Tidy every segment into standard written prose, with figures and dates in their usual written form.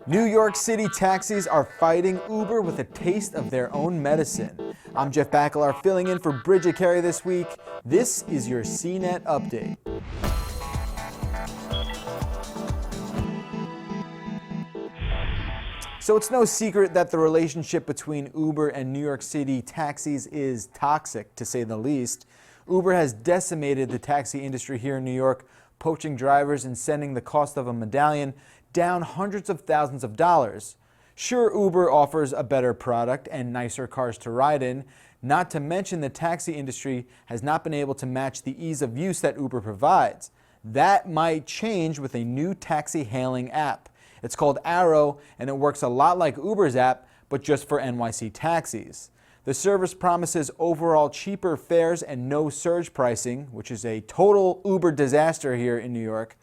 New York City taxis are fighting Uber with a taste of their own medicine. I'm Jeff Bacalar filling in for Bridget Carey this week. This is your CNET update. So it's no secret that the relationship between Uber and New York City taxis is toxic, to say the least. Uber has decimated the taxi industry here in New York, poaching drivers and sending the cost of a medallion down hundreds of thousands of dollars. Sure, Uber offers a better product and nicer cars to ride in, not to mention the taxi industry has not been able to match the ease of use that Uber provides. That might change with a new taxi hailing app. It's called Arrow, and it works a lot like Uber's app, but just for NYC taxis. The service promises overall cheaper fares and no surge pricing, which is a total Uber disaster here in New York.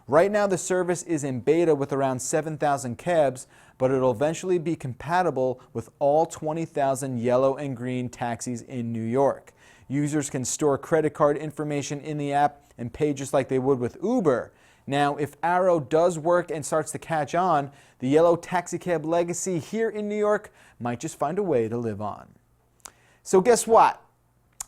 Right now, the service is in beta with around 7,000 cabs, but it'll eventually be compatible with all 20,000 yellow and green taxis in New York. Users can store credit card information in the app and pay just like they would with Uber. Now, if Arrow does work and starts to catch on, the yellow taxicab legacy here in New York might just find a way to live on. So guess what?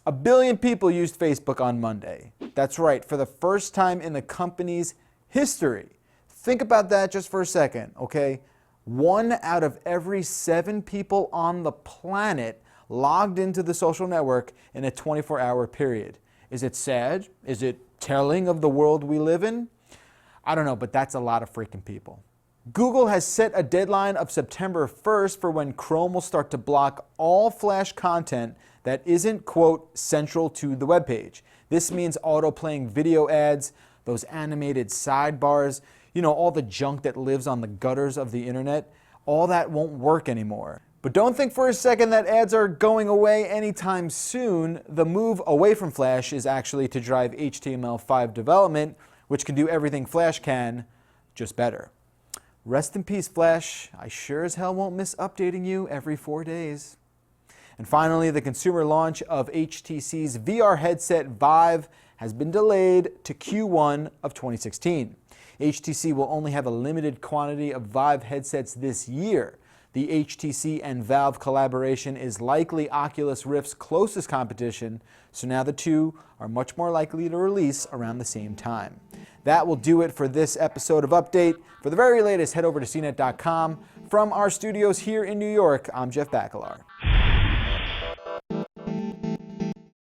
1 billion people used Facebook on Monday. That's right, for the first time in the company's history. Think about that just for a second, okay? 1 out of every 7 people on the planet logged into the social network in a 24-hour period. Is it sad? Is it telling of the world we live in? I don't know, but that's a lot of freaking people. Google has set a deadline of September 1st for when Chrome will start to block all Flash content that isn't, quote, central to the web page. This means auto-playing video ads, those animated sidebars, all the junk that lives on the gutters of the internet. All that won't work anymore. But don't think for a second that ads are going away anytime soon. The move away from Flash is actually to drive HTML5 development, which can do everything Flash can, just better. Rest in peace, Flash. I sure as hell won't miss updating you every 4 days. And finally, the consumer launch of HTC's VR headset Vive has been delayed to Q1 of 2016. HTC will only have a limited quantity of Vive headsets this year. The HTC and Valve collaboration is likely Oculus Rift's closest competition, so now the two are much more likely to release around the same time. That will do it for this episode of Update. For the very latest, head over to CNET.com. From our studios here in New York, I'm Jeff Bacalar.